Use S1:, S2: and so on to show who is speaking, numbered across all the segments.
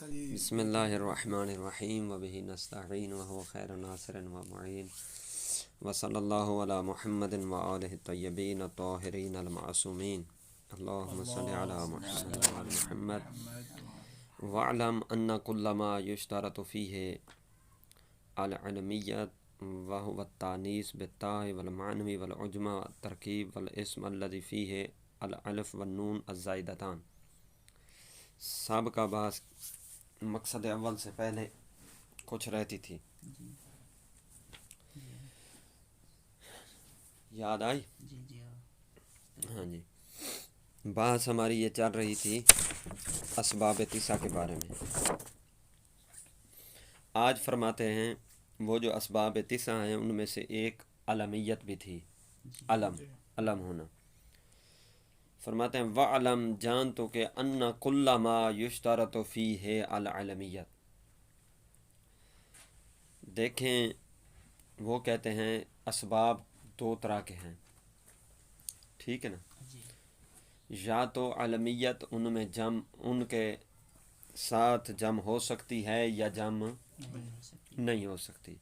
S1: بسم اللہ الرحمن الرحیم وبہ نستعین وهو خیر ناصر و معین وصلی اللہ علی محمد وآلہ الطیبین الطاہرین المعصومین اللہم صل علی محمد وآل محمد واعلم ان کل ما یشترط فیہ العلمیت وهو التانیث بالتاء والمعنوی والعجم والترکیب والاسم الذی فیہ الالف والنون الزائدتان۔ سابقہ بحث مقصد اول سے پہلے کچھ رہتی تھی، یاد آئی؟ ہاں جی، بحث ہماری یہ چل رہی تھی اسباب تسعہ کے بارے میں۔ آج فرماتے ہیں وہ جو اسباب تسعہ ہیں ان میں سے ایک علمیت بھی تھی، علم ہونا۔ فرماتے ہیں وَعْلَمْ جان تو کہ ان کل ما یشترط فیہ العلمیت۔ دیکھیں وہ کہتے ہیں اسباب دو طرح کے ہیں، ٹھیک ہے نا؟ یا تو علمیت ان میں جم ان کے ساتھ جم ہو سکتی ہے یا جم نہیں ہو سکتی۔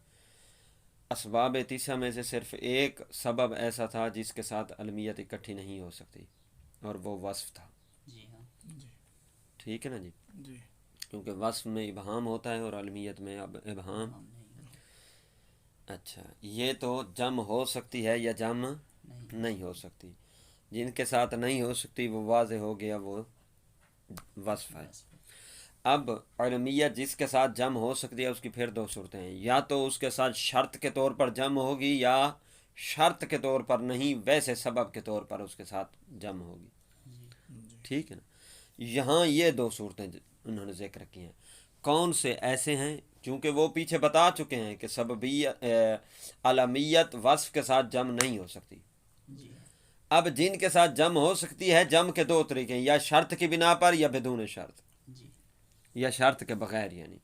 S1: اسباب تسعہ میں سے صرف ایک سبب ایسا تھا جس کے ساتھ علمیت اکٹھی نہیں ہو سکتی، اور وہ وصف تھا۔ ٹھیک ہے نا جی؟ کیونکہ وصف میں ابہام ہوتا ہے اور علمیت میں اب ابہام۔ اچھا، یہ تو جم ہو سکتی ہے یا جم نہیں ہو سکتی۔ جن کے ساتھ نہیں ہو سکتی وہ واضح ہو گیا، وہ وصف ہے۔ اب علمیت جس کے ساتھ جم ہو سکتی ہے اس کی پھر دو صورتیں ہیں، یا تو اس کے ساتھ شرط کے طور پر جم ہوگی یا شرط کے طور پر نہیں، ویسے سبب کے طور پر اس کے ساتھ جم ہوگی۔ ٹھیک ہے نا؟ یہاں یہ دو صورتیں انہوں نے ذکر کی ہیں۔ کون سے ایسے ہیں؟ چونکہ وہ پیچھے بتا چکے ہیں کہ سببیت علمیت وصف کے ساتھ جم نہیں ہو سکتی۔ اب جن کے ساتھ جم ہو سکتی ہے، جم کے دو طریقے ہیں، یا شرط کی بنا پر یا بدون شرط، یا شرط کے بغیر۔ یعنی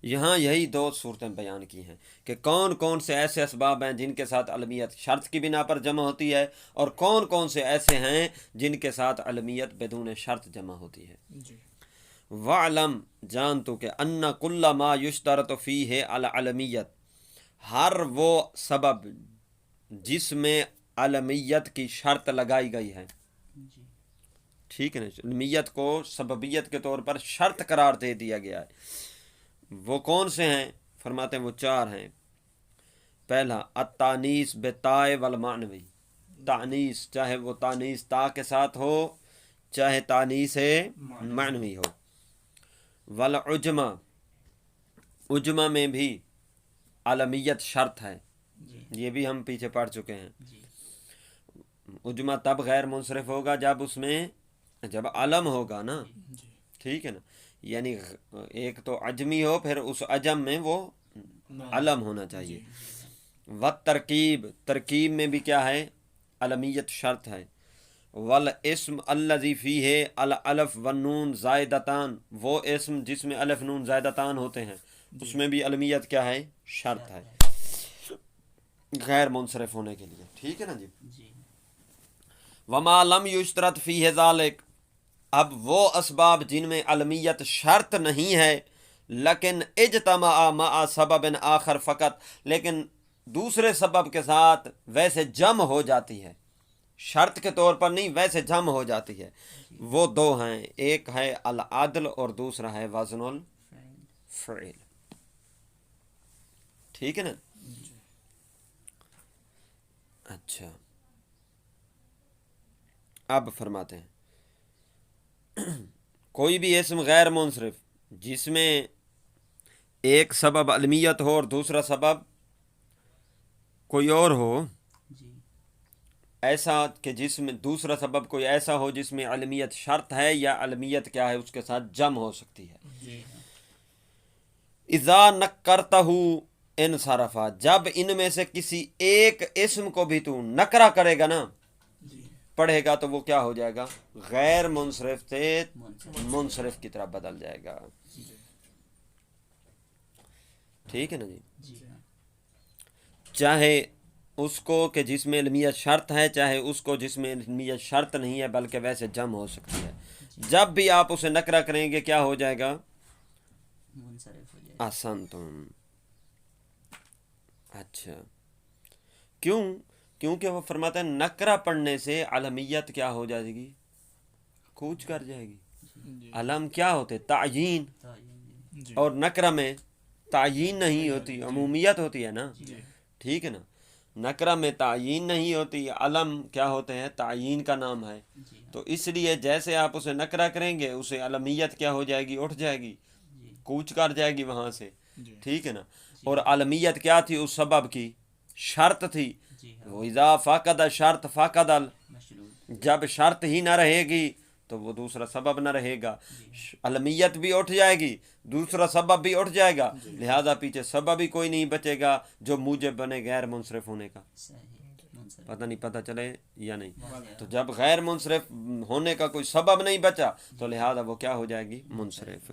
S1: یہاں یہی دو صورتیں بیان کی ہیں کہ کون کون سے ایسے اسباب ہیں جن کے ساتھ علمیت شرط کی بنا پر جمع ہوتی ہے، اور کون کون سے ایسے ہیں جن کے ساتھ علمیت بدون شرط جمع ہوتی ہے۔ وَعْلَمْ جان تو کہ ان کل ما یشترط فیہ العلمیت، ہر وہ سبب جس میں علمیت کی شرط لگائی گئی ہے۔ ٹھیک ہے نا؟ علمیت کو سببیت کے طور پر شرط قرار دے دیا گیا ہے۔ وہ کون سے ہیں؟ فرماتے ہیں وہ چار ہیں۔ پہلا التانیث بالتاء والمعنوی، تانیث چاہے وہ تانیث تا کے ساتھ ہو چاہے تانیث معنوی ہو۔ والعجمہ، عجمہ میں بھی علمیت شرط ہے، یہ بھی ہم پیچھے پڑھ چکے ہیں۔ عجمہ تب غیر منصرف ہوگا جب علم ہوگا نا، ٹھیک ہے نا؟ یعنی ایک تو عجمی ہو، پھر اس عجم میں وہ علم ہونا چاہیے۔ والترکیب، ترکیب میں بھی کیا ہے؟ علمیت شرط ہے۔ والاسم الذی فیہ الالف والنون زائدتان، وہ اسم جس میں الف نون زائدتان ہوتے ہیں اس میں بھی علمیت کیا ہے؟ شرط ہے، غیر منصرف ہونے کے لیے۔ ٹھیک ہے نا جی؟ وما لم یشترط فیہ ذالک، اب وہ اسباب جن میں علمیت شرط نہیں ہے لیکن اجتماع مع سبب آخر فقط، لیکن دوسرے سبب کے ساتھ ویسے جم ہو جاتی ہے، شرط کے طور پر نہیں، ویسے جم ہو جاتی ہے۔ وہ دو ہیں، ایک ہے العدل اور دوسرا ہے وزن الفعل۔ ٹھیک ہے نا؟ اچھا، اب فرماتے ہیں کوئی بھی اسم غیر منصرف جس میں ایک سبب علمیت ہو اور دوسرا سبب کوئی اور ہو، ایسا کہ جس میں دوسرا سبب کوئی ایسا ہو جس میں علمیت شرط ہے یا علمیت کیا ہے اس کے ساتھ جم ہو سکتی ہے۔ اذا نکرتہ انصرفا، جب ان میں سے کسی ایک اسم کو بھی تو نکرہ کرے گا نا، پڑھے گا، تو وہ کیا ہو جائے گا؟ غیر منصرف سے منصرف کی طرف بدل جائے گا۔ ٹھیک ہے نا جی؟ چاہے اس کو کہ جس میں علمیت شرط ہے، چاہے اس کو جس میں علمیت شرط نہیں ہے بلکہ ویسے جم ہو سکتی ہے۔ جب بھی آپ اسے نکرہ کریں گے کیا ہو جائے گا؟
S2: منصرف ہو جائے گا.
S1: احسنتم. اچھا کیوں؟ کیونکہ وہ فرماتے ہیں نکرہ پڑھنے سے علمیت کیا ہو جائے گی؟ کوچ کر جائے گی. علم کیا ہوتے؟ تعیین. اور نکرہ میں تعیین نہیں ہوتی، عمومیت ہوتی ہے نا. ٹھیک ہے نا. نکرہ میں تعیین نہیں ہوتی، علم کیا ہوتے ہیں؟ تعیین کا نام ہے. تو اس لیے جیسے آپ اسے نکرہ کریں گے اسے علمیت کیا ہو جائے گی؟ اٹھ جائے گی، کوچ کر جائے گی وہاں سے. ٹھیک ہے نا. اور علمیت کیا تھی؟ اس سبب کی شرط تھی. وَإِذَا فَقَدَ شرط فَقَدَ جب شرط ہی نہ رہے گی تو وہ دوسرا سبب نہ رہے گا. علمیت بھی اٹھ جائے گی، دوسرا سبب بھی اٹھ جائے گا، لہذا پیچھے سبب ہی کوئی نہیں بچے گا جو موجب بنے غیر منصرف ہونے کا. پتہ نہیں پتہ چلے یا نہیں. تو جب غیر منصرف ہونے کا کوئی سبب نہیں بچا تو لہذا وہ کیا ہو جائے گی؟ منصرف.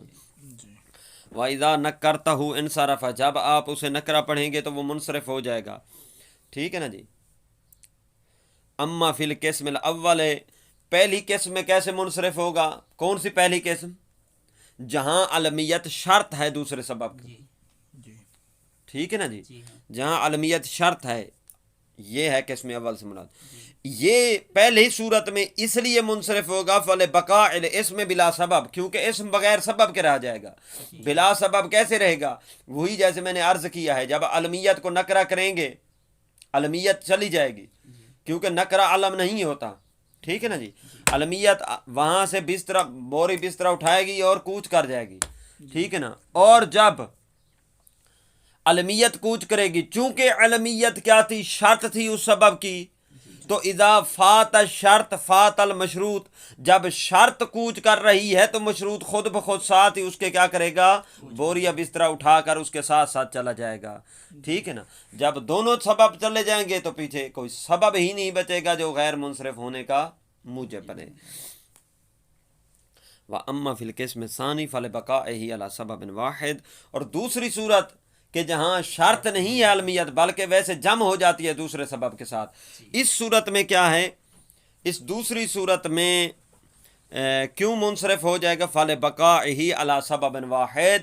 S1: وَإِذَا نَكَّرْتَهُ انصرف جب آپ اسے نکرہ پڑھیں گے تو وہ منصرف ہو جائے گا. ٹھیک ہے نا جی. اما فی القسم الاول پہلی قسم میں کیسے منصرف ہوگا؟ کون سی پہلی قسم؟ جہاں علمیت شرط ہے دوسرے سبب کی. ٹھیک ہے نا جی. جہاں علمیت شرط ہے، یہ ہے قسم اول سے مراد. یہ پہلی صورت میں اس لیے منصرف ہوگا فلبقاء الاسم بلا سبب، کیونکہ اسم بغیر سبب کے رہ جائے گا. بلا سبب کیسے رہے گا؟ وہی جیسے میں نے عرض کیا ہے، جب علمیت کو نکرہ کریں گے علمیت چلی جائے گی، کیونکہ نکرہ علم نہیں ہوتا. ٹھیک ہے نا جی. علمیت وہاں سے بستر بوری بستر اٹھائے گی اور کوچ کر جائے گی. ٹھیک ہے نا. اور جب علمیت کوچ کرے گی، چونکہ علمیت کیا تھی؟ شرط تھی اس سبب کی. تو اذا فات الشرط فات المشروط جب شرط کوچ کر رہی ہے تو مشروط خود بخود ساتھ ہی اس کے کیا کرے گا؟ بوری یا بستر اٹھا کر اس کے ساتھ ساتھ چلا جائے گا. ٹھیک ہے نا. جب دونوں سبب چلے جائیں گے تو پیچھے کوئی سبب ہی نہیں بچے گا جو غیر منصرف ہونے کا موجب بنے. وَأَمَّا فِي الْقِسْمِ الثَّانِي فَلِبَقَائِهِ عَلَى سَبَبٍ وَاحِدٍ اور دوسری صورت کہ جہاں شرط نہیں ہے علمیت بلکہ ویسے جم ہو جاتی ہے دوسرے سبب کے ساتھ، اس صورت میں کیا ہے؟ اس دوسری صورت میں کیوں منصرف ہو جائے گا؟ فَلِبَقَائِهِ عَلَى سَبَبٍ وَاحِدٍ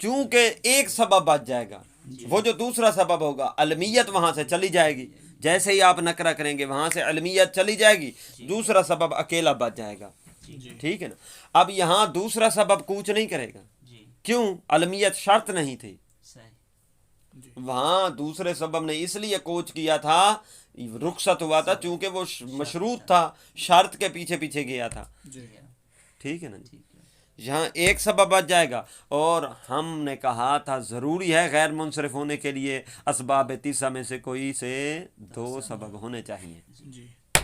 S1: چونکہ ایک سبب بچ جائے گا، وہ جو دوسرا سبب ہوگا. علمیت وہاں سے چلی جائے گی، جیسے ہی آپ نکرہ کریں گے وہاں سے علمیت چلی جائے گی، دوسرا سبب اکیلا بچ جائے گا. ٹھیک ہے نا. اب یہاں دوسرا سبب کوچ نہیں کرے گا. کیوں؟ علمیت شرط نہیں تھی. وہاں دوسرے سبب نے اس لیے کوچ کیا تھا، رخصت ہوا تھا، چونکہ وہ مشروط تھا، شرط کے پیچھے پیچھے گیا تھا. ٹھیک ہے نا. یہاں ایک سبب بچ جائے گا. اور ہم نے کہا تھا ضروری ہے غیر منصرف ہونے کے لیے اسباب تیسرا میں سے کوئی سے دو سبب ہونے چاہیے.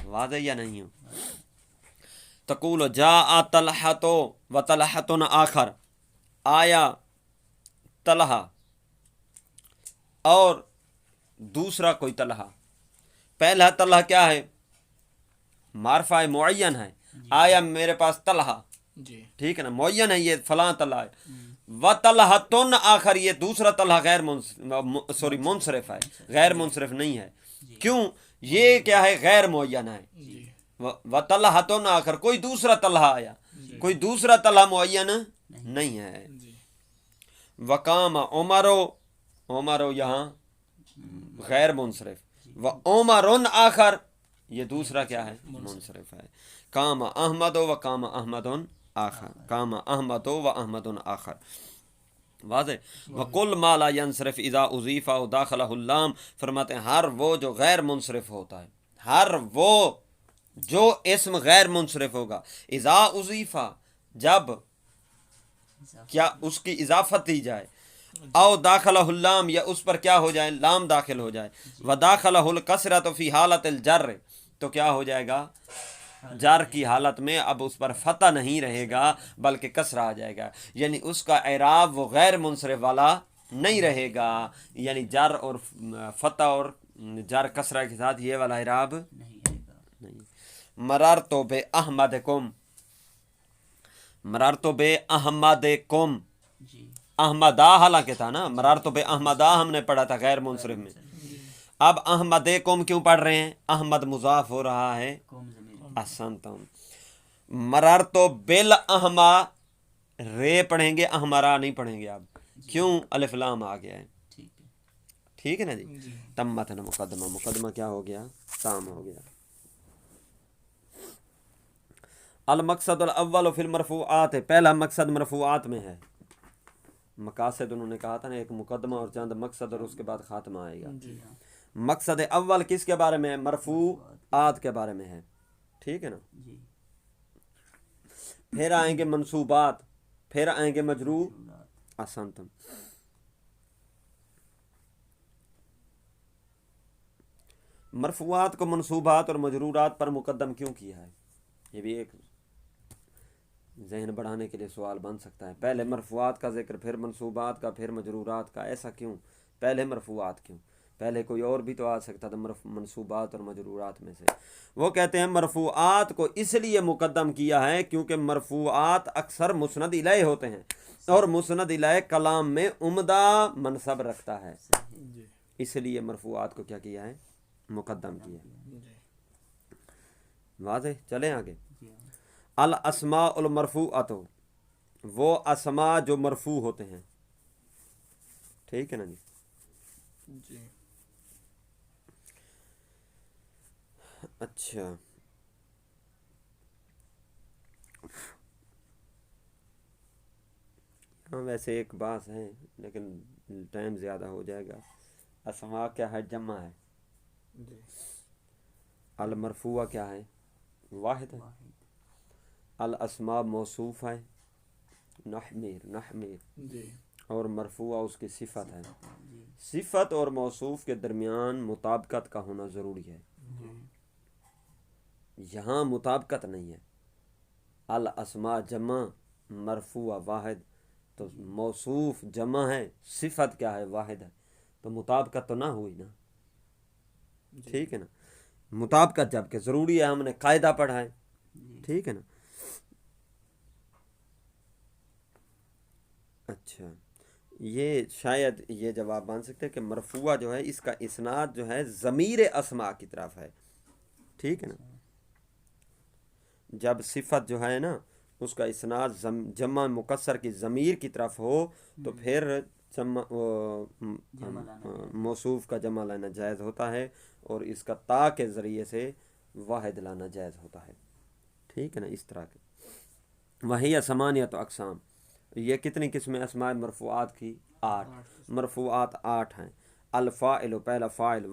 S1: واضح یا نہیں ہو؟ تقول جاء طلحۃ و طلحۃ آخر آیا طلحہ اور دوسرا کوئی طلحہ. پہلا طلحہ کیا ہے؟ معرفہ معین ہے. آیا میرے پاس طلحہ. ٹھیک ہے نا. معین ہے یہ فلاں طلحہ ہے. و طلحۃ آخر یہ دوسرا طلحہ غیر منصرف ہے، غیر منصرف نہیں ہے. کیوں؟ یہ کیا ہے؟ غیر معین ہے. و طلحۃ آخر کوئی دوسرا طلحہ آیا، کوئی دوسرا طلحہ معین نہیں ہے. وقام عمر یہاں غیر منصرف. و عمر آخر یہ دوسرا کیا ہے؟ منصرف ہے. قام احمد و قام احمد آخر، قام احمد و احمد آخر. واضح. وَقُلْ مَا لَا يَنْصِرِفْ إِذَا أُضِيفَ أَوْ دَاخَلَهُ اللَّامُ فرماتے ہیں ہر وہ جو غیر منصرف ہوتا ہے، ہر وہ جو اسم غیر منصرف ہوگا، اذا اضیفہ جب کیا اس کی اضافت دی جائے، او داخلہ اللام یا اس پر کیا ہو جائے؟ لام داخل ہو جائے. وداخلہ الکسرۃ فی حالت الجر تو کیا ہو جائے گا؟ جر کی حالت میں اب اس پر فتح نہیں رہے گا بلکہ کسرہ آ جائے گا. یعنی اس کا اعراب وہ غیر منصرف والا نہیں رہے گا. یعنی جر اور فتح اور جر کسرہ کے ساتھ یہ والا اعراب نہیں. مررت باحمدکم، مررت باحمدکم، احمدہ حالانکہ تھا نا. مررت باحمدہ ہم نے پڑھا تھا غیر منصرف میں. اب احمدکم کیوں پڑھ رہے ہیں؟ احمد مضاف ہو رہا ہے. احسنتم. مرار تو بل احما، رے پڑھیں گے، احمرا نہیں پڑھیں گے آپ، کیوں؟ الف لام آ گیا ہے،
S2: ٹھیک ہے
S1: ٹھیک ہے نا جی. تمت نا مقدمہ، مقدمہ کیا ہو گیا؟ تام ہو گیا. المقصد الاول فی المرفوعات، پہلا مقصد مرفوعات میں ہے. مقاصد انہوں نے کہا تھا نا، ایک مقدمہ اور چند مقصد اور اس کے بعد خاتمہ آئے گا.
S2: جی ہاں
S1: مقصد اول کس کے بارے میں ہے؟ مرفوعات کے بارے میں ہے، ٹھیک ہے نا.
S2: جی
S1: پھر آئیں گے منصوبات، پھر آئیں گے مجرور. احسنتم. مرفوعات کو منصوبات اور مجرورات پر مقدم کیوں کیا ہے؟ یہ بھی ایک ذہن بڑھانے کے لیے سوال بن سکتا ہے. پہلے مرفوعات کا ذکر، پھر منصوبات کا، پھر مجرورات کا، ایسا کیوں؟ پہلے مرفوعات کیوں؟ پہلے کوئی اور بھی تو آ سکتا تھا منصوبات اور مجرورات میں سے. وہ کہتے ہیں مرفوعات کو اس لیے مقدم کیا ہے کیونکہ مرفوعات اکثر مسند الیہ ہوتے ہیں، اور مسند الیہ کلام میں عمدہ منصب رکھتا ہے، اس لیے مرفوعات کو کیا کیا ہے؟ مقدم کیا ہے. واضح؟ چلیں آگے. الاسماء المرفوعۃ، وہ اسماء جو مرفوع ہوتے ہیں، ٹھیک ہے نا جی. اچھا، ہاں ویسے ایک بات ہے لیکن ٹائم زیادہ ہو جائے گا. اسماء کیا ہے؟ جمع ہے. المرفوع کیا ہے؟ واحد ہے. الاسماء موصوف ہے، نحمیر، اور مرفوع اس کی صفت ہے. صفت اور موصوف کے درمیان مطابقت کا ہونا ضروری ہے. یہاں مطابقت نہیں ہے. الاسماء جمع، مرفوع واحد، تو موصوف جمع ہے، صفت کیا ہے؟ واحد ہے، تو مطابقت تو نہ ہوئی نا. ٹھیک ہے نا. مطابقت جب کہ ضروری ہے، ہم نے قاعدہ پڑھا ہے، ٹھیک ہے نا. اچھا، یہ شاید یہ جواب بن سکتے کہ مرفوع جو ہے اس کا اسناد جو ہے ضمیر اسماء کی طرف ہے، ٹھیک ہے نا. جب صفت جو ہے نا اس کا اسناد جمع مکسر کی ضمیر کی طرف ہو تو پھر موصوف کا جمع لانا جائز ہوتا ہے، اور اس کا تا کے ذریعے سے واحد لانا جائز ہوتا ہے، ٹھیک ہے نا. اس طرح کے وہی ثمانیۃ اقسام، یہ کتنی قسمیں اسماء مرفوعات کی؟ 8. مرفوعات 8 ہیں. الفاعل، پہلا فاعل،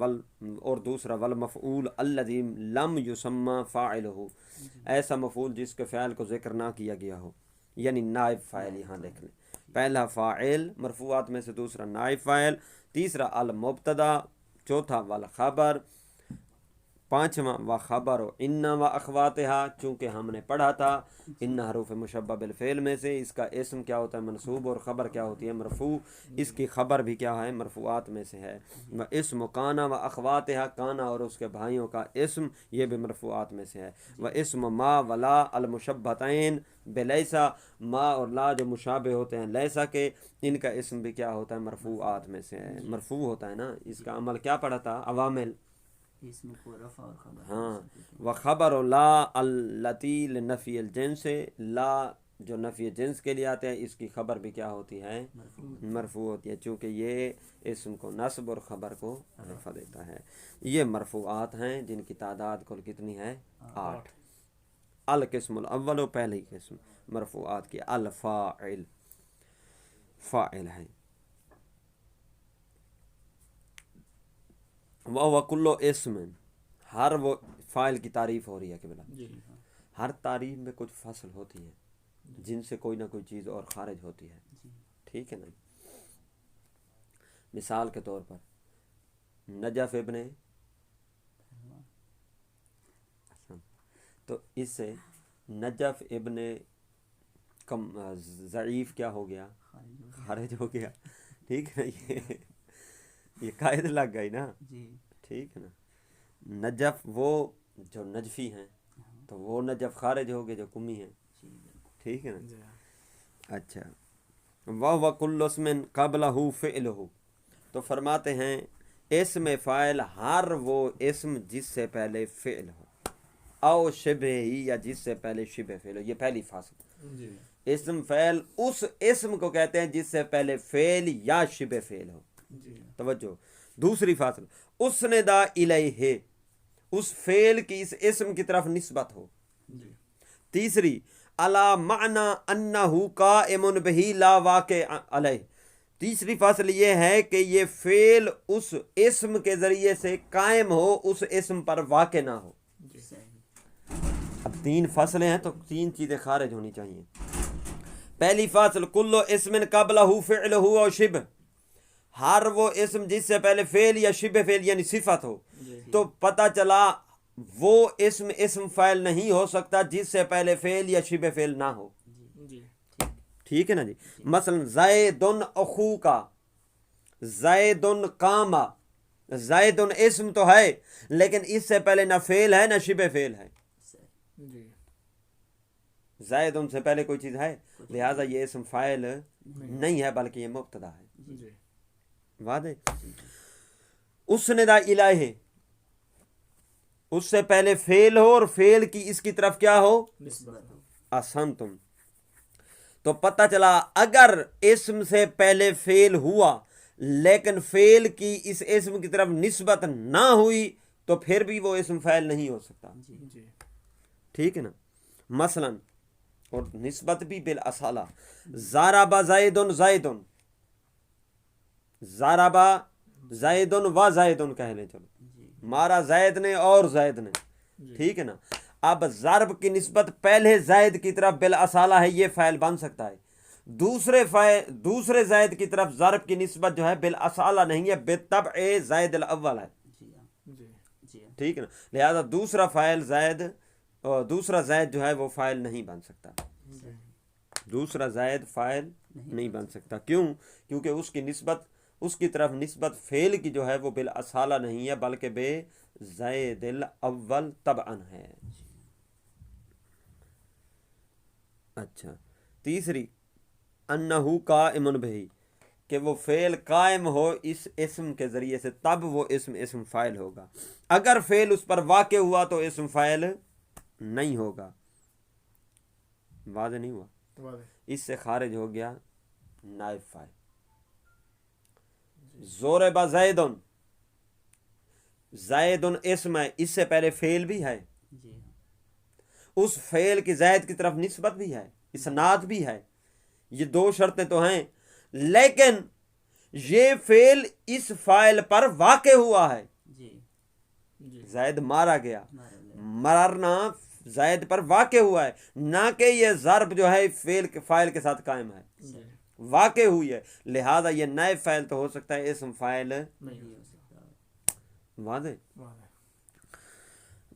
S1: اور دوسرا والمفعول الذی لم یسمى فاعلہ، ایسا مفعول جس کے فعل کو ذکر نہ کیا گیا ہو، یعنی نائب فاعل. یہاں دیکھ لیں، پہلا فاعل مرفوعات میں سے، دوسرا نائب فاعل، تیسرا المبتدا، چوتھا والخبر، پانچواں و خبر و ان و اخواتہا، چونکہ ہم نے پڑھا تھا ان حروف مشبہ بالفعل میں سے اس کا اسم کیا ہوتا ہے؟ منصوب، اور خبر کیا ہوتی ہے؟ مرفوع. اس کی خبر بھی کیا ہے؟ مرفوعات میں سے ہے. و اسم کانا و اخواتہا، کانا اور اس کے بھائیوں کا اسم یہ بھی مرفوعات میں سے ہے. و اسم ما ولا المشبہتین بلیسا، ما اور لا جو مشابہ ہوتے ہیں لیسا کے، ان کا اسم بھی کیا ہوتا ہے؟ مرفوعات میں سے ہے. مرفوع ہوتا ہے نا. اس کا عمل کیا پڑھا تھا؟ عوامل.
S2: اسم کو رفع اور خبر.
S1: ہاں. و خبر لا التی لنفی الجنس، لا جو نفی جنس کے لیے آتے ہیں اس کی خبر بھی کیا ہوتی ہے؟ مرفوع ہوتی ہے، چونکہ یہ اسم کو نصب اور خبر کو رفع دیتا ہے. یہ مرفوعات ہیں جن کی تعداد کل کتنی ہے؟ 8. القسم الاول، پہلی قسم مرفوعات کی، الفاعل، فاعل ہے. وہ کلو اسم، ہر وہ فاعل کی تعریف ہو رہی ہے کہ بلا ہر تعریف میں کچھ فصل ہوتی ہے جن سے کوئی نہ کوئی چیز اور خارج ہوتی ہے، ٹھیک ہے نا. مثال کے طور پر نجف ابن، تو اس سے نجف ابن ضعیف کیا ہو گیا؟ خارج ہو گیا، ٹھیک ہے نا. یہ قائد لگ گئی نا، ٹھیک ہے نا. نجف وہ جو نجفی ہیں تو وہ نجف خارج ہو گئے جو کمی ہیں، ٹھیک ہے نا. اچھا، وہ کل اسم قبلہ فعلہ، تو فرماتے ہیں اسم فاعل ہر وہ اسم جس سے پہلے فعل ہو. او شبہ ہی یا جس سے پہلے شبہ فعل ہو. یہ پہلی فاصل.
S3: جی
S1: اسم فعل اس اسم کو کہتے ہیں جس سے پہلے فعل یا شبہ فعل ہو.
S3: جی
S1: توجہ. دوسری فاصل اسند الیہ اس فعل کی اس اسم کی طرف نسبت ہو.
S3: جی
S1: تیسری علی معنی انہ قائم بہ لا واقع علیہ. تیسری فصل یہ ہے کہ یہ فعل اس اسم کے ذریعے سے قائم ہو اس اسم پر واقع نہ ہو.
S3: جی
S2: صحیح
S1: اب 3 فصلیں ہیں تو 3 چیزیں خارج ہونی چاہیے. پہلی فصل کل اسم قبلہ فعلہ او شبہ ہر وہ اسم جس سے پہلے فعل یا شبہ فعل یعنی صفت ہو.
S3: جی
S1: تو پتہ چلا وہ اسم فاعل نہیں ہو سکتا جس سے پہلے فعل یا شبہ فعل نہ ہو.
S3: جی
S1: ٹھیک ہے نا جی. مثلا زید اخوک زید قام. زید اسم تو ہے لیکن اس سے پہلے نہ فعل ہے نہ شبہ فعل ہے.
S2: صحیح
S3: جی
S1: زید ان سے پہلے کوئی چیز ہے لہٰذا یہ اسم فاعل نہیں ہے بلکہ یہ مبتدا ہے.
S3: جی
S1: واضح. اسند الیہ اس سے پہلے فعل ہو اور فعل کی اس کی طرف کیا ہو
S3: نسبت ہو.
S1: احسنتم. تو پتہ چلا اگر اسم سے پہلے فعل ہوا لیکن فعل کی اس اسم کی طرف نسبت نہ ہوئی تو پھر بھی وہ اسم فاعل نہیں ہو سکتا.
S3: جی
S1: ٹھیک ہے نا. مثلا اور نسبت بھی بالاصالہ ضرب زید زیدن ضرب زیدن و زیدن کہہ لیں. چلو مارا زید نے اور زید نے. ٹھیک ہے نا. اب ضرب کی نسبت پہلے زید کی طرف بالاصالہ ہے یہ فعل بن سکتا ہے. دوسرے زید کی طرف ضرب کی نسبت جو ہے بالاصالہ نہیں ہے بالطبع زید الاول ہے.
S2: جی ہاں
S3: جی
S2: جی ہاں
S1: ٹھیک ہے نا. لہذا دوسرا فاعل زید اور دوسرا زید جو ہے وہ فاعل نہیں بن سکتا. دوسرا زید فاعل نہیں بن سکتا. کیوں؟ کیونکہ اس کی نسبت اس کی طرف نسبت فعل کی جو ہے وہ بالاصالہ نہیں ہے بلکہ بے زید الاول طبعا ہے. اچھا. تیسری انہو قائم بہ کہ وہ فعل قائم ہو اس اسم کے ذریعے سے تب وہ اسم فاعل ہوگا. اگر فعل اس پر واقع ہوا تو اسم فاعل نہیں ہوگا. واضح نہیں ہوا؟
S3: واضح.
S1: اس سے خارج ہو گیا نائب فاعل. ضرب زیدن زیدن اسم ہے اس سے پہلے فعل بھی ہے
S2: جی ہاں
S1: اس فعل کی زید کی طرف نسبت بھی ہے اسناد بھی ہے. یہ 2 شرطیں تو ہیں لیکن یہ فعل اس فاعل پر واقع ہوا ہے.
S2: جی
S3: جی
S1: زید مارا گیا.
S2: ہمارا لے
S1: مرنا زید پر واقع ہوا ہے نہ کہ یہ ضرب جو ہے فاعل کے ساتھ قائم ہے
S3: جی
S1: واقع ہوئی ہے. لہذا یہ نائب فاعل تو ہو سکتا ہے اسم فاعل
S3: نہیں
S2: نہیں ہو سکتا
S1: واضح.
S3: واضح.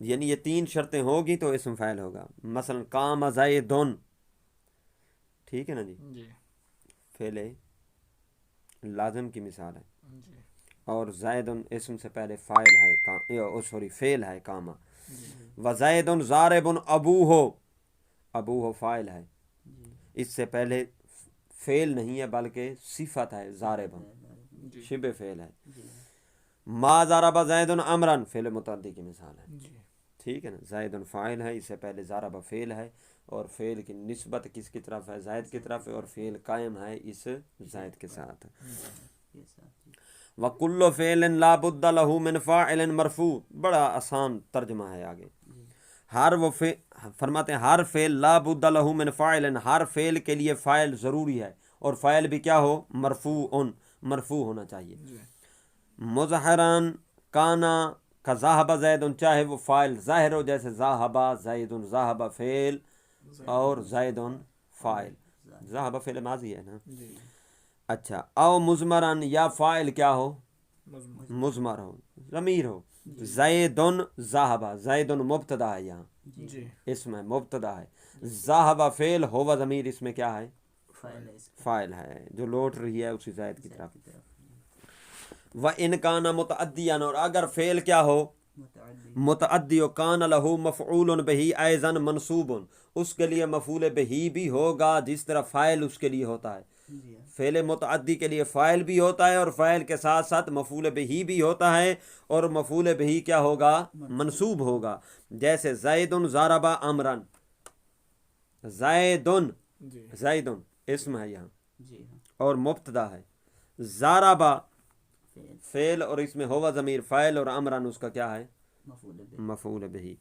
S1: یعنی یہ 3 شرطیں ہوگی تو اسم فاعل ہوگا. مثلا قام زیدن. ٹھیک ہے نا جی.
S3: جی
S1: فعل لازم کی مثال ہے
S3: جی
S1: اور زیدن اسم سے پہلے فاعل ہے فعل ہے قامہ. و زیدن ضارب ابوہ ابوہ فاعل ہے
S2: جی
S1: اس سے پہلے فعل نہیں ہے بلکہ صفت ہے ضارب
S3: جی
S1: شبہ فعل ہے.
S2: جی ہاں
S1: ما ضرب زید عمرا فعل متعدی کی مثال ہے.
S3: جی
S1: ٹھیک ہے نا. زید فاعل ہے اس سے پہلے ضرب فعل ہے اور فعل کی نسبت کس کی طرف ہے زید کی طرف ہے اور فعل قائم ہے اس زید کے ساتھ.
S2: یہ ساتھ جی
S1: وَكُلُّ فِعْلٍ لَا بُدَّ لَهُ مِنْ فَاعِلٍ مرفوع. بڑا آسان ترجمہ ہے آگے. ہر وہ فرماتے ہیں ہر فعل لا بد لہ من فاعل ہر فعل کے لیے فاعل ضروری ہے اور فاعل بھی کیا ہو مرفوع ہونا چاہیے. مظہران کانا کا ذاہب زید چاہے وہ فاعل ظاہر ہو جیسے ذاہب زید ذاہب فعل اور زید فاعل. ذاہب فعل ماضی ہے نا.
S3: جی
S1: اچھا. او مضمران یا فاعل کیا ہو
S3: مضمون.
S1: مضمر ہو ضمیر ہو. زیدن ذاہب زیدن مبتدا ہے یہاں
S3: جی
S1: اسم ہے مبتدا ہے. ذاہب فعل ہوا ضمیر اس میں کیا ہے
S2: فائل ہے اس کا
S1: فاعل ہے جو لوٹ رہی ہے اسی زائد کی
S2: زائد
S1: طرف.
S2: کی طرف
S1: و ان کان متعدیان اور اگر فعل کیا ہو
S2: متعدی
S1: متعدی و کان لہ مفعول بہ ایضا منصوب اس کے لیے مفعول بہ بھی ہوگا جس طرح فاعل اس کے لیے ہوتا ہے.
S2: جی ہاں
S1: فعل متعدی کے لیے فاعل بھی ہوتا ہے اور فاعل کے ساتھ ساتھ مفعول بہی بھی ہوتا ہے، اور مفعول بہی کیا ہوگا؟ منصوب ہوگا. جیسے زید ضرب عمرا، زیدن،
S3: جی
S1: زیدن اسم ہے یہاں
S2: جی ہاں
S1: اور مبتدا ہے، ضرب
S2: فعل
S1: فعل اور اس میں ہوا ضمیر فاعل، اور عمران اس کا کیا ہے؟
S2: مفعول به
S1: مفعول بہی.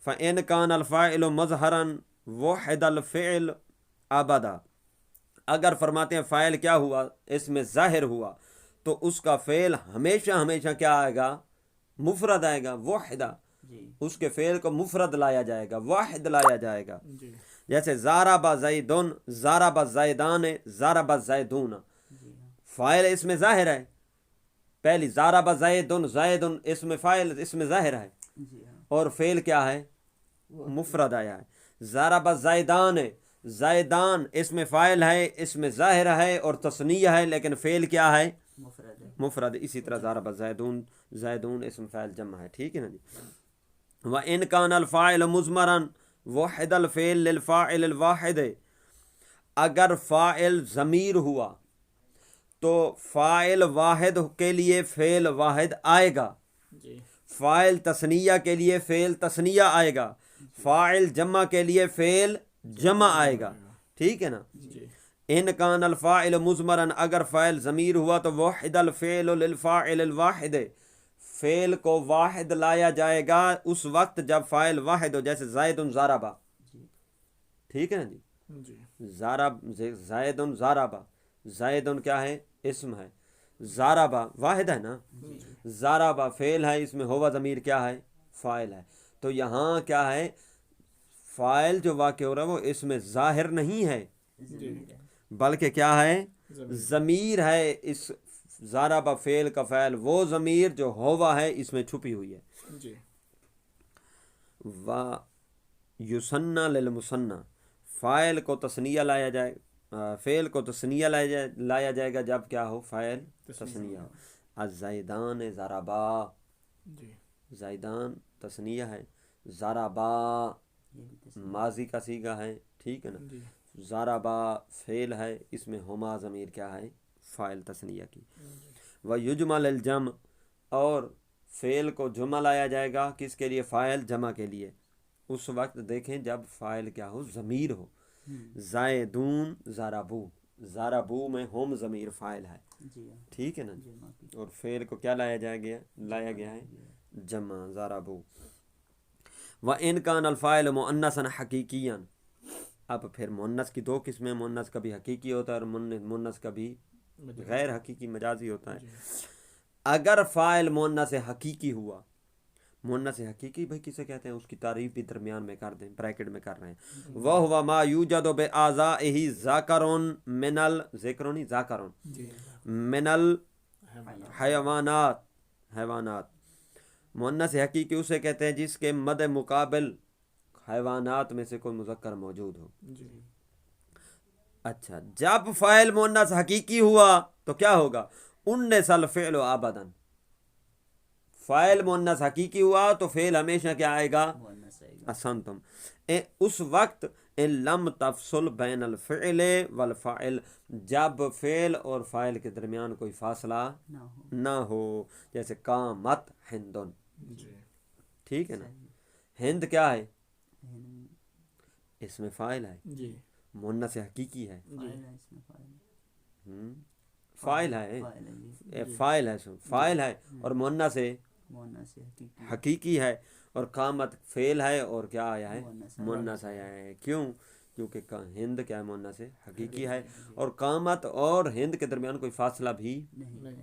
S1: فَإِنْ كَانَ الْفَاعِلُ مَظْهَرًا وَحِدَ الْفِعْلِ أَبَدًا، اگر فرماتے ہیں فاعل کیا ہوا؟ اس میں ظاہر ہوا، تو اس کا فعل ہمیشہ ہمیشہ کیا آئے گا؟ مفرد آئے گا، وحدہ،
S2: جی
S1: اس کے فعل کو مفرد لایا جائے گا، واحد لایا جائے گا.
S3: جی
S1: جیسے ضرب زیدن، ضرب زیدان، ضرب زیدون.
S2: جی ہاں
S1: فاعل اس میں ظاہر ہے، پہلی ضرب زیدن، زیدن اس میں فاعل اس میں ظاہر ہے،
S2: جی ہاں
S1: اور فعل کیا ہے؟ مفرد آیا ہے. ضرب زیدان، زیدان اس میں فاعل ہے، اس میں ظاہر ہے اور تثنیہ ہے، لیکن فعل کیا ہے؟
S2: مفرد ہے
S1: مفرد. اسی طرح ضرب زیدون، زیدون اسم فاعل جمع ہے. ٹھیک ہے نا جی. وَإِنْ كَانَ الْفَاعِلُ مُضْمَرًا وَحِدَ الْفِعْلِ لِلْفَاعِلِ الْوَاحِدِ، اگر فاعل ضمیر ہوا تو فاعل واحد کے لیے فعل واحد آئے گا،
S3: جی
S1: فاعل تثنیہ کے لیے فعل تثنیہ آئے گا، فاعل جمع کے لیے فعل جمع آئے گا. ٹھیک ہے نا.
S3: جی
S1: ان کان الفاعل مضمرا، اگر فاعل ضمیر ہوا تو وحد الفعل للفاعل الواحد، فعل کو واحد لایا جائے گا اس وقت جب فاعل واحد ہو. جیسے زید ضربا،
S2: جی
S1: ٹھیک ہے نا جی.
S3: جی
S1: ضرب زید ضربا، زید کیا ہے؟ اسم ہے، ضربا واحد ہے نا، ضربا فعل ہے، اس میں ہوا ضمیر کیا ہے؟ فاعل ہے. تو یہاں کیا ہے؟ فاعل جو واقع ہو رہا ہے وہ اس میں ظاہر نہیں ہے،
S2: ضمیر ہے
S1: بلکہ کیا ہے؟
S3: ضمیر.
S1: ضمیر ہے. اس ضربا فعل کا فعل وہ ضمیر جو ہوا ہے اس میں چھپی ہوئی ہے.
S3: جی
S1: و یسنہ للمثنى، فاعل کو تثنیہ لایا جائے، فعل کو تثنیہ لایا جائے گا جب کیا ہو؟ فاعل تثنیہ ہو. الزیدان ضربا،
S3: جی
S1: زیدان تثنیہ ہے، ضربا
S2: یہ بھی تصنیف
S1: ماضی کا صیغہ ہے. ٹھیک ہے نا.
S3: جی
S1: ضربا فعل ہے، اس میں ہما ضمیر کیا ہے؟ فاعل تثنیہ کی. ویجمع للجمع، اور فعل کو جمع لایا جائے گا کس کے لیے؟ فاعل جمع کے لیے. اس وقت دیکھیں جب فاعل کیا ہو؟ ضمیر ہو. زیدون ضربو، ضربو میں ہم ضمیر فاعل ہے.
S2: جی ہاں
S1: ٹھیک ہے نا.
S2: جمع کی
S1: اور فعل کو کیا لایا گیا ہے؟ جمع، ضربو. وَإِنْ كَانَ الْفَاعِلُ مُؤَنَّثًا حَقِيقِيًّا، اب پھر مؤنث کی دو قسمیں، مؤنث کبھی حقیقی ہوتا ہے اور مؤنث کبھی غیر حقیقی مجازی ہوتا ہے. اگر فاعل مؤنث حقیقی ہوا، مؤنث حقیقی بھائی کسے کہتے ہیں؟ اس کی تعریف بھی درمیان میں کر دیں، بریکٹ میں کر رہے ہیں. وَهُوَ مَا يُوجَدُ بِأَعْضَائِهِ ذَكَرٌ مِنَ ذکرونی ذاکرون
S3: جی
S1: من الحیوانات، حیوانات. مؤنث حقیقی اسے کہتے ہیں جس کے مد مقابل حیوانات میں سے کوئی مذکر موجود ہو.
S3: جی
S1: اچھا، جب فاعل مؤنث حقیقی ہوا تو کیا ہوگا؟ انس الفعل ابدا. فاعل مؤنث حقیقی ہوا تو فعل ہمیشہ کیا آئے گا؟
S2: مؤنث آئے گا.
S1: احسنتم. اس وقت ان لم تفصل بین الفعل والفاعل، جب فعل اور فاعل کے درمیان کوئی فاصلہ
S2: نہ ہو.
S1: نہ ہو. جیسے قامت ہندن،
S3: جی
S1: ٹھیک ہے نا.
S2: صحیح.
S1: ہند کیا ہے؟
S2: ہند
S1: اس میں فاعل ہے،
S3: جی
S1: مؤنث حقیقی ہے.
S2: فاعل ہے، اس میں فاعل ہے.
S1: فاعل ہے،
S2: فاعل ہے جی.
S1: فاعل ہے، فاعل ہے اور مؤنث
S2: مؤنث حقیقی
S1: حقیقی ہے. اور قامت فعل ہے اور کیا آیا ہے؟
S2: مؤنث
S1: مؤنث آیا ہے. کیوں؟ کیونکہ ہند کیا ہے؟ مؤنث حقیقی ہے.
S2: جی.
S1: اور قامت اور ہند کے درمیان کوئی فاصلہ بھی.
S2: نہیں
S3: نہیں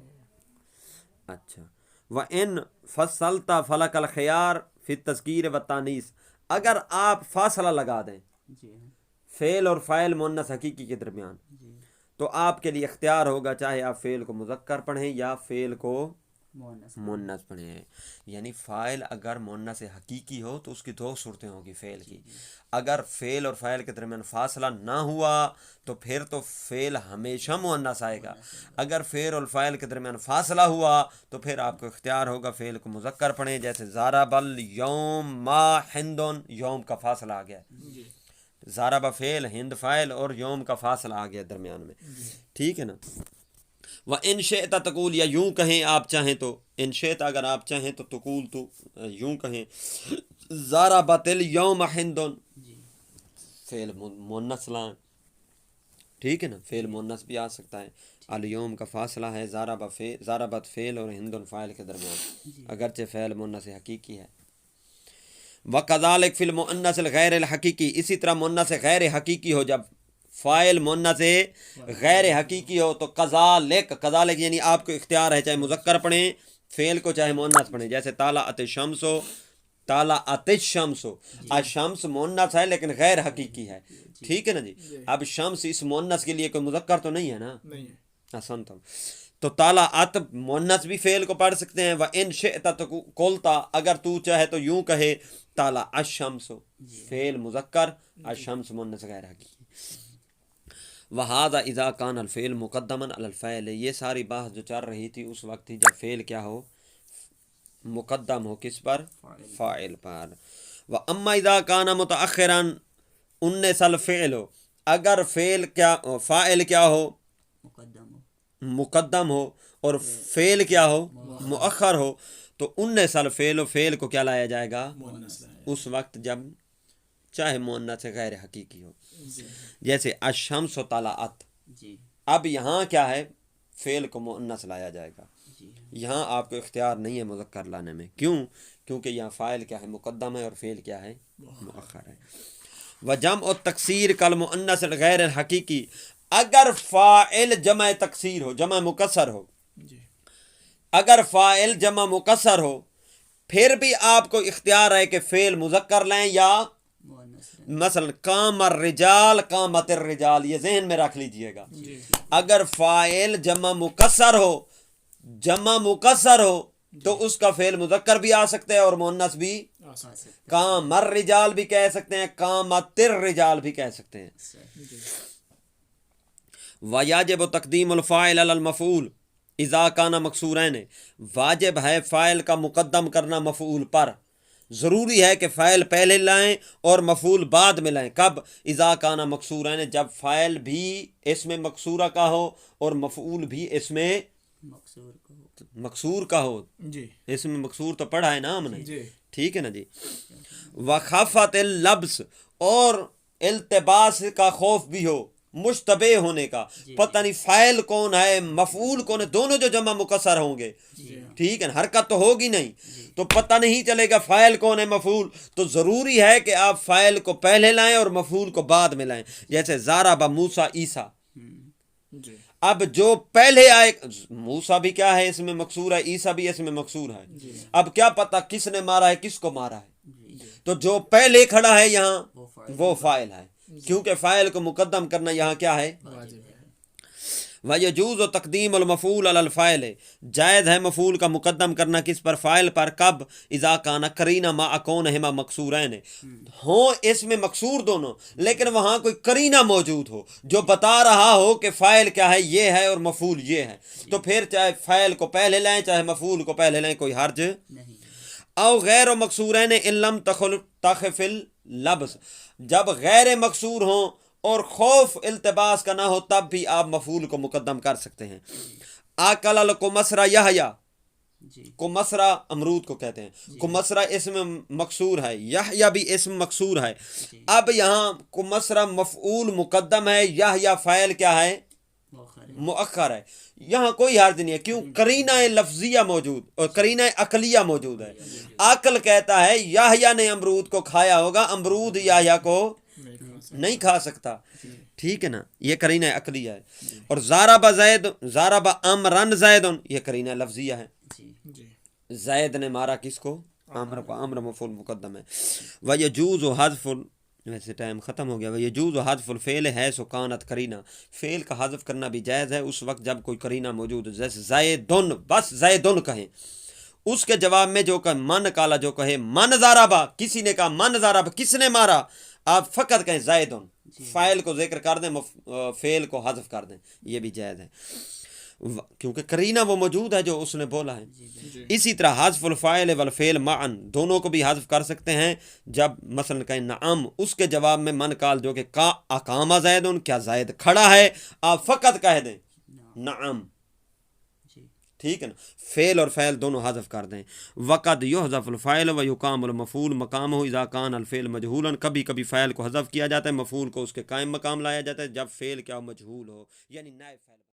S1: اچھا. وَإِن فَصَّلْتَ فَلَكَ الْخِيَارُ فِي التَّذْكِيرِ وَالتَّأْنِيثِ، اگر آپ فاصلہ لگا دیں
S2: جی ہاں
S1: فعل اور فاعل مؤنث حقیقی کے درمیان،
S2: جی
S1: تو آپ کے لیے اختیار ہوگا چاہے آپ فعل کو مذکر پڑھیں یا فعل کو
S2: مؤنث
S1: مؤنث پڑھیں. یعنی فاعل اگر مؤنث حقیقی ہو تو اس کی دو صورتیں ہوگی فعل کی. اگر فعل اور فاعل کے درمیان فاصلہ نہ ہوا تو پھر تو فعل ہمیشہ مؤنث آئے گا. اگر فعل اور فاعل کے درمیان فاصلہ ہوا تو پھر آپ کو اختیار ہوگا فعل کو مذکر پڑھیں. جیسے ضرب الیوم ما ہندن، یوم کا فاصلہ آ گیا.
S3: جی
S1: ضرب فعل، ہند فاعل اور یوم کا فاصلہ آ گیا درمیان میں، ٹھیک ہے نا. وَإِن شِئْتَ تقول، یا یوں کہیں آپ چاہیں تو، ان شئت اگر آپ چاہیں تو تقول تو یوں کہیں ضربت اليوم ہند،
S2: جی
S1: فعل مؤنث لائیں، ٹھیک ہے نا، فعل مؤنث بھی آ سکتا ہے. الیوم کا فاصلہ ہے ضربت فعل اور ہند فاعل کے درمیان، اگرچہ فعل مؤنث حقیقی ہے. وَكَذَلِكَ فِي الْمُؤَنَّثِ الْغَيْرِ الْحَقِيقي، اسی طرح مؤنث غیر حقیقی ہو، جب فاعل مؤنث غیر حقیقی ہو تو کذالک یعنی آپ کو اختیار ہے، چاہے مذکر پڑھیں فعل کو، چاہے مؤنث پڑھیں. جیسے طالعت الشمس ہو، طالعت الشمس ہو، الشمس مؤنث ہے لیکن غیر حقیقی ہے، ٹھیک ہے نا جی. اب شمس اس مؤنث کے لیے کوئی مذکر تو نہیں ہے نا،
S3: نہیں ہے.
S1: احسنت. تو طالعت مؤنث بھی فعل کو پڑھ سکتے ہیں. وَإِن شِئْتَ قُلْتَ، اگر تو چاہے تو یوں کہے طالع الشمس، فعل مذکر، الشمس مؤنث غیر حقیقی. وَهَذَا إِذَا كَانَ الْفِعْلُ مُقَدَّمًا عَلَى الْفَاعِلِ، یہ ساری بحث جو چل رہی تھی اس وقت تھی جب فعل کیا ہو، مقدم ہو کس پر، فاعل پر. وَأَمَّا إِذَا كَانَ مُتَأَخِّرًا اُنِّسَ الْفِعْلُ، اگر فاعل کیا ہو، مقدم ہو اور فعل کیا ہو، مؤخر ہو، تو اُنِّسَ الْفِعْلُ، فعل کو کیا لایا جائے گا، اس وقت جب چاہے مؤنث غیر حقیقی ہو. جیسے الشمس طلعت، اب یہاں کیا ہے، فعل کو مؤنث لایا جائے گا، یہاں آپ کو اختیار نہیں ہے مذکر لانے میں. کیوں؟ کیونکہ یہاں فاعل کیا ہے، مقدم ہے، اور فعل کیا ہے، مؤخر ہے. وجمع التکسیر کالمؤنث الغیر الحقیقی، اگر فاعل جمع تکسیر ہو، جمع مکسر ہو، اگر فاعل جمع مکسر ہو پھر بھی آپ کو اختیار ہے کہ فعل مذکر لیں یا مثلا قام الرجال، قامت الرجال، یہ ذہن میں رکھ لیجئے گا. اگر فاعل جمع مکسر ہو تو اس کا فعل مذکر بھی آ سکتے ہیں اور مؤنث بھی، قام الرجال بھی کہہ سکتے ہیں، قامت الرجال بھی کہہ سکتے ہیں. وَيَجِبُ تَقْدِيمُ الْفَاعِلِ عَلَى الْمَفْعُولِ اذا کانا مکسورین، واجب ہے فاعل کا مقدم کرنا مفعول پر، ضروری ہے کہ فاعل پہلے لائیں اور مفعول بعد میں لائیں. کب؟ اذا کانا مکسورین، جب فاعل بھی اس میں مکسورہ کا ہو اور مفعول بھی اس میں مکسور کا ہو. اس میں مکسور تو پڑھا ہے نا ہم نے، ٹھیک ہے نا جی. وخفت اللبس، اور التباس کا خوف بھی ہو، مشتبہ ہونے کا، پتہ نہیں فاعل کون ہے مفعول کون ہے، دونوں جو جمع مکسر ہوں گے، ٹھیک ہے نا، حرکت تو ہوگی نہیں تو پتہ نہیں چلے گا فاعل کون ہے مفعول. تو ضروری ہے کہ آپ فاعل کو پہلے لائیں اور مفعول کو بعد میں لائیں. جیسے ضرب موسیٰ عیسیٰ، اب جو پہلے آئے، موسیٰ بھی کیا ہے اس میں مکسور ہے، عیسیٰ بھی اس میں مکسور ہے، اب کیا پتہ کس نے مارا ہے کس کو مارا ہے، تو جو پہلے کھڑا ہے یہاں وہ فاعل ہے، کیونکہ فاعل کو مقدم کرنا یہاں کیا ہے، وَيَجُوزُ تَقْدِيمُ الْمَفْعُولِ عَلَى الْفَاعِلِ، جائز ہے مفعول کا مقدم کرنا کس پر، فاعل پر. کب؟ اذا کان قرینہ مع کونہما مکسورین، ہوں اس میں مکسور دونوں لیکن وہاں کوئی قرینہ موجود ہو جو بتا رہا ہو کہ فاعل کیا ہے، یہ ہے، اور مفعول یہ ہے، تو پھر چاہے فاعل کو پہلے لائیں چاہے مفعول کو پہلے لائیں، کوئی حرج نہیں. او غیر مکسورین ان لم تخف اللبس، جب غیر مکسور ہوں اور خوف التباس کا نہ ہو تب بھی آپ مفعول کو مقدم کر سکتے ہیں. آکل الکمثرى یحییٰ، کمثرى امرود کو کہتے ہیں، کمثرى اسم مکسور ہے، یحییٰ بھی اسم مکسور ہے. اب یہاں کمثرى مفعول مقدم ہے، یحییٰ فاعل کیا ہے، مؤخر ہے. یہاں کوئی حرج نہیں ہے، کیوں؟ قرینہ لفظیہ موجود اور قرینہ عقلیہ موجود ہے. عقل کہتا ہے یحییٰ نے امرود کو کھایا ہوگا، امرود یحییٰ کو نہیں کھا سکتا، ٹھیک ہے نا، یہ قرینہ عقلیہ ہے. اور ضرب زید، ضرب عمرا زید، یہ قرینہ لفظیہ ہے، زید نے مارا کس کو، عمر کو، عمر مفعول مقدم ہے. وَيَجُوزُ حذف، ویسے ٹائم ختم ہو گیا. وَيَجُوزُ حذف الفعل حیث کانت قرینہ، فعل کا حذف کرنا بھی جائز ہے اس وقت جب کوئی قرینہ موجود ہے. جیسے زیدن، بس زیدن کہیں، اس کے جواب میں جو کہ من کالا، جو کہے من ضربا، کسی نے کہا من ضربا، کس نے مارا، آپ فقط کہیں زیدن، فاعل کو ذکر کر دیں، فعل کو حذف کر دیں، یہ بھی جائز ہے. کیونکہ قرینہ وہ موجود ہے جو اس نے بولا ہے.
S3: جی
S1: اسی طرح حذف الفاعل والفعل معا دونوں کو بھی حذف کر سکتے ہیں. جب مثلا کہیں نعم اس کے جواب میں من قال جو کہ کا اقامہ زید کیا زید کھڑا ہے آپ فقط کہہ دیں نعم.
S2: جی
S1: ٹھیک ہے نا. فعل اور فعل دونوں حذف کر دیں. وقد یحذف الفاعل و یقام المفعول مقامہ اذا کان الفعل مجہولا کبھی کبھی فعل کو حذف کیا جاتا ہے مفعول کو اس کے قائم مقام لایا جاتا ہے جب فعل کیا مجہول ہو یعنی نائب فعل.